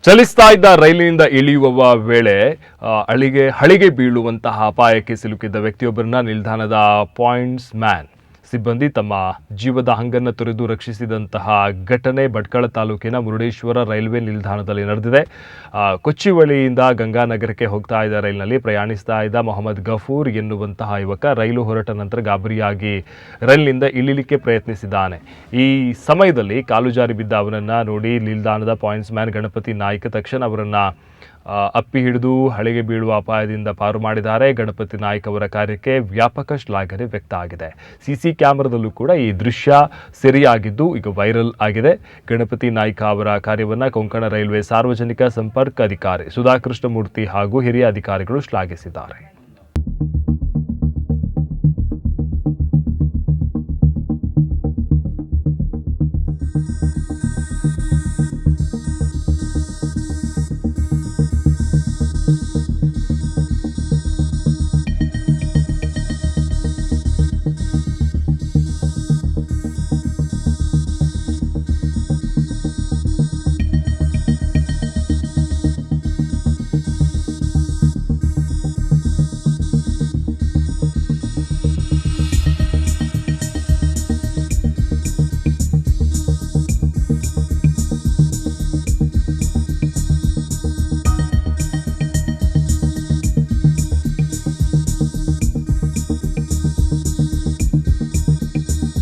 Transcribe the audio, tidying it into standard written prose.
ಚಲಿಸ್ತಾ ಇದ್ದ ರೈಲಿನಿಂದ ಇಳಿಯುವ ವೇಳೆ ಹಳಿಗೆ ಬೀಳುವಂತಹ ಅಪಾಯಕ್ಕೆ ಸಿಲುಕಿದ್ದ ವ್ಯಕ್ತಿಯೊಬ್ಬರನ್ನ ನಿಲ್ದಾಣದ ಪಾಯಿಂಟ್ಸ್ ಮ್ಯಾನ್ ಸಿಬ್ಬಂದಿ ತಮ್ಮ ಜೀವದ ಹಂಗನ್ನು ತೊರೆದು ರಕ್ಷಿಸಿದಂತಹ ಘಟನೆ ಭಟ್ಕಳ ತಾಲೂಕಿನ ಮುರುಡೇಶ್ವರ ರೈಲ್ವೆ ನಿಲ್ದಾಣದಲ್ಲಿ ನಡೆದಿದೆ. ಕೊಚ್ಚಿವಳಿಯಿಂದ ಗಂಗಾನಗರಕ್ಕೆ ಹೋಗ್ತಾ ಇದ್ದ ರೈಲಿನಲ್ಲಿ ಪ್ರಯಾಣಿಸ್ತಾ ಇದ್ದ ಮೊಹಮ್ಮದ್ ಗಫೂರ್ ಎನ್ನುವಂತಹ ಯುವಕ ರೈಲು ಹೊರಟ ನಂತರ ಗಾಬರಿಯಾಗಿ ರೈಲಿನಿಂದ ಇಳಿಲಿಕ್ಕೆ ಪ್ರಯತ್ನಿಸಿದ್ದಾನೆ. ಈ ಸಮಯದಲ್ಲಿ ಕಾಲು ಜಾರಿ ಬಿದ್ದ ಅವನನ್ನು ನೋಡಿ ನಿಲ್ದಾಣದ ಪಾಯಿಂಟ್ಸ್ ಮ್ಯಾನ್ ಗಣಪತಿ ನಾಯ್ಕ ತಕ್ಷಣ ಅವರನ್ನು ಅಪ್ಪಿ ಹಿಡಿದು ಹಳಿಗೆ ಬೀಳುವ ಅಪಾಯದಿಂದ ಪಾರು ಮಾಡಿದ್ದಾರೆ. ಗಣಪತಿ ನಾಯ್ಕ ಅವರ ಕಾರ್ಯಕ್ಕೆ ವ್ಯಾಪಕ ಶ್ಲಾಘನೆ ವ್ಯಕ್ತ ಆಗಿದೆ. ಸಿಸಿ ಕ್ಯಾಮೆರಾದಲ್ಲೂ ಕೂಡ ಈ ದೃಶ್ಯ ಸೆರೆಯಾಗಿದ್ದು ಈಗ ವೈರಲ್ ಆಗಿದೆ. ಗಣಪತಿ ನಾಯ್ಕ ಅವರ ಕಾರ್ಯವನ್ನು ಕೊಂಕಣ ರೈಲ್ವೆ ಸಾರ್ವಜನಿಕ ಸಂಪರ್ಕ ಅಧಿಕಾರಿ ಸುಧಾಕೃಷ್ಣಮೂರ್ತಿ ಹಾಗೂ ಹಿರಿಯ ಅಧಿಕಾರಿಗಳು ಶ್ಲಾಘಿಸಿದ್ದಾರೆ.